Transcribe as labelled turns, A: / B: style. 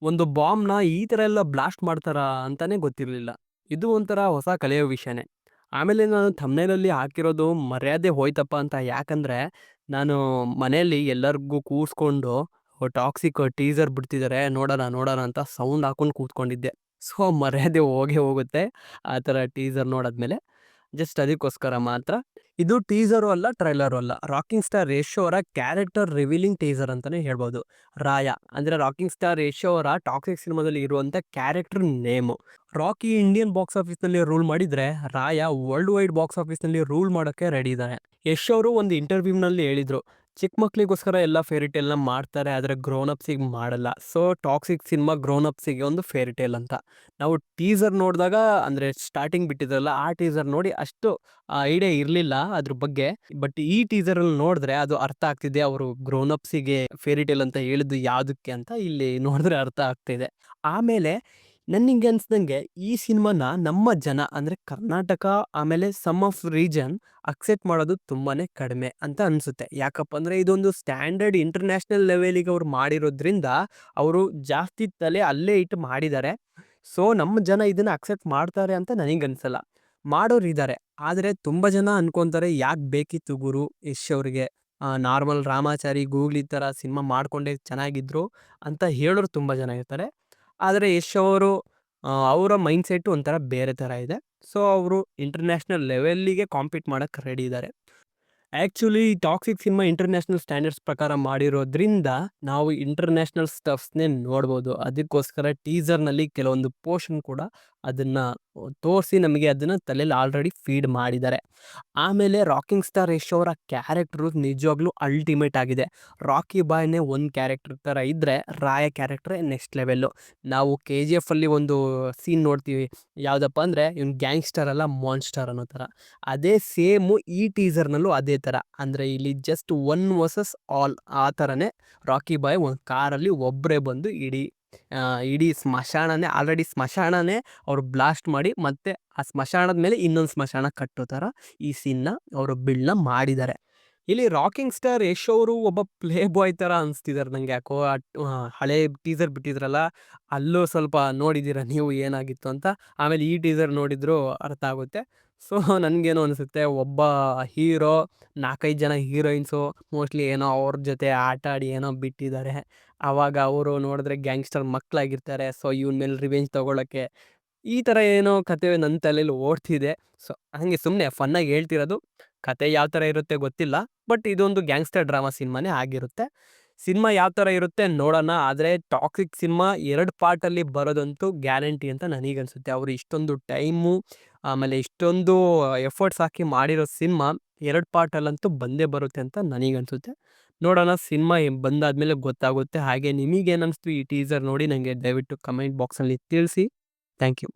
A: ಒಂದು ಬಾಂಬ್‌ನ ಈ ಥರ ಎಲ್ಲ ಬ್ಲಾಸ್ಟ್ ಮಾಡ್ತಾರಾ ಅಂತಾನೆ ಗೊತ್ತಿರ್ಲಿಲ್ಲ. ಇದು ಒಂಥರ ಹೊಸ ಕಲಿಯೋ ವಿಷಯನೇ. ಆಮೇಲೆ ನಾನು ಥಂಬ್‌ನೇಲಲ್ಲಿ ಹಾಕಿರೋದು ಮರ್ಯಾದೆ ಹೋಯ್ತಪ್ಪ ಅಂತ. ಯಾಕಂದ್ರೆ, ನಾನು ಮನೆಯಲ್ಲಿ ಎಲ್ಲರಿಗೂ ಕೂರ್ಸ್ಕೊಂಡು ಟಾಕ್ಸಿಕ್ ಟೀಸರ್ ಬಿಡ್ತಿದ್ದಾರೆ ನೋಡೋಣ, ನೋಡೋಣ ಅಂತ ಸೌಂಡ್ ಹಾಕೊಂಡು ಕೂತ್ಕೊಂಡಿದ್ದೆ. ಸೊ, ಮರ್ಯಾದೆ ಹೋಗೇ ಹೋಗುತ್ತೆ ಆ ಥರ ಟೀಸರ್ ನೋಡಾದ್ಮೇಲೆ. ಜಸ್ಟ್ ಅದಕ್ಕೋಸ್ಕರ ಮಾತ್ರ. ಇದು ಟೀಸರು ಅಲ್ಲ, ಟ್ರೈಲರು ಅಲ್ಲ. ರಾಕಿಂಗ್ ಸ್ಟಾರ್ ಯಶ್ ಅವರ ಕ್ಯಾರೆಕ್ಟರ್ ರಿವೀಲಿಂಗ್ ಟೀಸರ್ ಅಂತಾನೆ ಹೇಳ್ಬೋದು. ರಾಯ ಅಂದ್ರೆ ರಾಕಿಂಗ್ ಸ್ಟಾರ್ ಯಶ್ ಅವರ ಟಾಕ್ಸಿಕ್ ಸಿನಿಮಾದಲ್ಲಿ ಇರುವಂತ character name. Rocky Indian box ಆಫೀಸ್‌ನಲ್ಲಿ ರೂಲ್ ಮಾಡಿದ್ರೆ, ರಾಯ ವರ್ಲ್ಡ್ ವೈಡ್ ಬಾಕ್ಸ್ ಆಫೀಸ್‌ನಲ್ಲಿ ರೂಲ್ ಮಾಡೋಕ್ಕೆ ರೆಡಿ ಇದ್ದಾನೆ. ಯಶ್ ಅವರು ಒಂದು ಇಂಟರ್ವ್ಯೂನಲ್ಲಿ ಹೇಳಿದ್ರು, ಚಿಕ್ಕ ಮಕ್ಳಿಗೋಸ್ಕರ ಎಲ್ಲ ಫೇರಿ ಟೇಲ್‌ನ ಮಾಡ್ತಾರೆ, ಆದರೆ ಗ್ರೋನ್ ಅಪ್ಸಿಗೆ ಮಾಡಲ್ಲ. ಸೊ, ಟಾಕ್ಸಿಕ್ ಸಿನಿಮಾ ಗ್ರೋನ್ ಅಪ್ಸಿಗೆ ಒಂದು ಫೇರಿ ಟೇಲ್ ಅಂತ. ನಾವು ಟೀಸರ್ ನೋಡಿದಾಗ ಅಂದ್ರೆ ಸ್ಟಾರ್ಟಿಂಗ್ ಬಿಟ್ಟಿದ್ರಲ್ಲ, ಆ ಟೀಸರ್ ನೋಡಿ ಅಷ್ಟು ಐಡಿಯಾ ಇರಲಿಲ್ಲ ಅದ್ರ ಬಗ್ಗೆ. ಬಟ್ ಈ ಟೀಸರಲ್ಲಿ ನೋಡಿದ್ರೆ ಅದು ಅರ್ಥ ಆಗ್ತಿದೆ. ಅವರು ಗ್ರೋನ್ ಅಪ್ಸಿಗೆ ಫೇರಿ ಟೇಲ್ ಅಂತ ಹೇಳಿದ್ದು ಯಾವ್ದಕ್ಕೆ ಅಂತ ಇಲ್ಲಿ ನೋಡಿದ್ರೆ ಅರ್ಥ ಆಗ್ತಿದೆ. ಆಮೇಲೆ ನನಗೆ ಅನ್ಸ್ದಂಗೆ ಈ ಸಿನಿಮಾನ ನಮ್ಮ ಜನ ಅಂದ್ರೆ ಕರ್ನಾಟಕ ಆಮೇಲೆ ಸಮ್ ಆಫ್ ರೀಜನ್ ಅಕ್ಸೆಪ್ಟ್ ಮಾಡೋದು ತುಂಬಾನೇ ಕಡಿಮೆ ಅಂತ ಅನ್ಸುತ್ತೆ. ಯಾಕಪ್ಪ ಅಂದ್ರೆ ಇದೊಂದು ಸ್ಟ್ಯಾಂಡರ್ಡ್ ಇಂಟರ್ನ್ಯಾಷನಲ್ ಲೆವೆಲಿಗೆ ಅವ್ರು ಮಾಡಿರೋದ್ರಿಂದ ಅವರು ಜಾಸ್ತಿ ತಲೆ ಅಲ್ಲೇ ಇಟ್ಟು ಮಾಡಿದ್ದಾರೆ. ಸೊ, ನಮ್ಮ ಜನ ಇದನ್ನ ಅಕ್ಸೆಪ್ಟ್ ಮಾಡ್ತಾರೆ ಅಂತ ನನಗನ್ಸಲ್ಲ. ಮಾಡೋರಿದ್ದಾರೆ. ಆದರೆ ತುಂಬ ಜನ ಅನ್ಕೊಂತಾರೆ, ಯಾಕೆ ಬೇಕಿತ್ತು ಗುರು ಯಶ್ ಅವ್ರಿಗೆ? ನಾರ್ಮಲ್ ರಾಮಾಚಾರಿ, ಗೂಗ್ಲಿ ಥರ ಸಿನಿಮಾ ಮಾಡ್ಕೊಂಡೇ ಚೆನ್ನಾಗಿದ್ರು ಅಂತ ಹೇಳೋರು ತುಂಬ ಜನ ಇರ್ತಾರೆ. ಆದರೆ ಯಶ್ ಅವರು ಅವರ ಮೈಂಡ್‌ಸೆಟ್ ಒಂಥರ ಬೇರೆ ಥರ ಇದೆ. ಸೊ, ಅವರು ಇಂಟರ್ನ್ಯಾಷನಲ್ ಲೆವೆಲ್ಲಿಗೆ ಕಾಂಪೀಟ್ ಮಾಡಕ್ಕೆ ರೆಡಿ ಇದ್ದಾರೆ. Actually toxic cinema international standards ಪ್ರಕಾರ ಮಾಡಿರೋದ್ರಿಂದ ನಾವು ಇಂಟರ್ನ್ಯಾಷನಲ್ ಸ್ಟಫ್ಸ್‌ನೇ ನೋಡ್ಬೋದು. ಅದಕ್ಕೋಸ್ಕರ ಟೀಸರ್‌ನಲ್ಲಿ ಕೆಲವೊಂದು ಪೋರ್ಷನ್ ಕೂಡ ಅದನ್ನ ತೋರಿಸಿ ನಮಗೆ ಅದನ್ನ ತಲೆಯಲ್ಲಿ ಆಲ್ರೆಡಿ ಫೀಡ್ ಮಾಡಿದ್ದಾರೆ. ಆಮೇಲೆ ರಾಕಿಂಗ್ ಸ್ಟಾರ್ ಯಶ್ ಅವರ ಕ್ಯಾರೆಕ್ಟರು ನಿಜವಾಗ್ಲೂ ಅಲ್ಟಿಮೇಟ್ ಆಗಿದೆ. ರಾಕಿ ಬಾಯ್‌ನೇ ಒಂದು ಕ್ಯಾರೆಕ್ಟರ್ ಥರ ಇದ್ದರೆ, ರಾಯ ಕ್ಯಾರೆಕ್ಟ್ರೇ ನೆಕ್ಸ್ಟ್ ಲೆವೆಲ್ಲು. ನಾವು KGF ಅಲ್ಲಿ ಒಂದು ಸೀನ್ ನೋಡ್ತೀವಿ. ಯಾವುದಪ್ಪ ಅಂದರೆ ಇವ್ನು ಗ್ಯಾಂಗ್ಸ್ಟರ್ ಅಲ್ಲ ಮಾನ್ಸ್ಟರ್ ಅನ್ನೋ ಥರ. ಅದೇ ಸೇಮು ಈ ಟೀಸರ್‌ನಲ್ಲೂ ಅದೇ ಥರ. ಅಂದರೆ ಇಲ್ಲಿ ಜಸ್ಟ್ ಒನ್ ವರ್ಸಸ್ ಆಲ್ ಆ ಥರನೇ ರಾಕಿ ಬಾಯ್ ಒಂದು ಕಾರಲ್ಲಿ ಒಬ್ಬರೇ ಬಂದು ಇಡೀ ಸ್ಮಶಾನನೇ ಆಲ್ರೆಡಿ ಸ್ಮಶಾನನೇ ಅವ್ರು ಬ್ಲಾಸ್ಟ್ ಮಾಡಿ ಮತ್ತೆ ಆ ಸ್ಮಶಾನದ ಮೇಲೆ ಇನ್ನೊಂದು ಸ್ಮಶಾನ ಕಟ್ಟೋ ಥರ ಈ ಸೀನ್‌ನ ಅವರು ಬಿಲ್ಡ್‌ನ ಮಾಡಿದ್ದಾರೆ. ಇಲ್ಲಿ ರಾಕಿಂಗ್ ಸ್ಟಾರ್ ಯಶ್ ಅವರು ಒಬ್ಬ ಪ್ಲೇ ಬಾಯ್ ಥರ ಅನಿಸ್ತಿದ್ದಾರೆ ನಂಗೆ ಯಾಕೋ. ಹಳೆ ಟೀಸರ್ ಬಿಟ್ಟಿದ್ರಲ್ಲ, ಅಲ್ಲೂ ಸ್ವಲ್ಪ ನೋಡಿದ್ದೀರಾ ನೀವು ಏನಾಗಿತ್ತು ಅಂತ. ಆಮೇಲೆ ಈ ಟೀಸರ್ ನೋಡಿದ್ರು ಅರ್ಥ ಆಗುತ್ತೆ. ಸೊ, ನನಗೇನೋ ಅನಿಸುತ್ತೆ, ಒಬ್ಬ ಹೀರೋ 4-5 ಜನ ಹೀರೋಯಿನ್ಸು ಮೋಸ್ಟ್ಲಿ ಏನೋ ಅವ್ರ ಜೊತೆ ಆಟ ಆಡಿ ಏನೋ ಬಿಟ್ಟಿದ್ದಾರೆ. ಆವಾಗ ಅವರು ನೋಡಿದ್ರೆ ಗ್ಯಾಂಗ್ಸ್ಟರ್ ಮಕ್ಕಳಾಗಿರ್ತಾರೆ. ಸೊ, ಇವನ ಮೇಲೆ ರಿವೆಂಜ್ ತಗೊಳ್ಳೋಕ್ಕೆ ಈ ಥರ ಏನೋ ಕತೆ ನನ್ನ ತಲೆಯಲ್ಲಿ ಓಡ್ತಿದೆ. ಸೊ, ಹಂಗೆ ಸುಮ್ಮನೆ ಫನ್ನಾಗಿ ಹೇಳ್ತಿರೋದು. ಕತೆ ಯಾವ ಥರ ಇರುತ್ತೆ ಗೊತ್ತಿಲ್ಲ. ಬಟ್ ಇದೊಂದು ಗ್ಯಾಂಗ್ಸ್ಟರ್ ಡ್ರಾಮಾ ಸಿನಿಮಾನೇ ಆಗಿರುತ್ತೆ. ಸಿನಿಮಾ ಯಾವ ಥರ ಇರುತ್ತೆ ನೋಡೋಣ. ಆದರೆ ಟಾಕ್ಸಿಕ್ ಸಿನಿಮಾ 2 ಪಾರ್ಟಲ್ಲಿ ಬರೋದಂತೂ ಗ್ಯಾರಂಟಿ ಅಂತ ನನಗನ್ಸುತ್ತೆ. ಅವರು ಇಷ್ಟೊಂದು ಟೈಮು ಆಮೇಲೆ ಇಷ್ಟೊಂದು ಎಫರ್ಟ್ಸ್ ಹಾಕಿ ಮಾಡಿರೋ ಸಿನಿಮಾ 2 ಪಾರ್ಟಲ್ಲಂತೂ ಬಂದೇ ಬರುತ್ತೆ ಅಂತ ನನಗನ್ಸುತ್ತೆ. ನೋಡೋಣ, ಸಿನಿಮಾ ಬಂದಾದ್ಮೇಲೆ ಗೊತ್ತಾಗುತ್ತೆ. ಹಾಗೆ ನಿಮಗೇನನ್ನಿಸ್ತು ಈ ಟೀಸರ್ ನೋಡಿ ನನಗೆ ದಯವಿಟ್ಟು ಕಮೆಂಟ್ ಬಾಕ್ಸಲ್ಲಿ ತಿಳಿಸಿ. Thank you.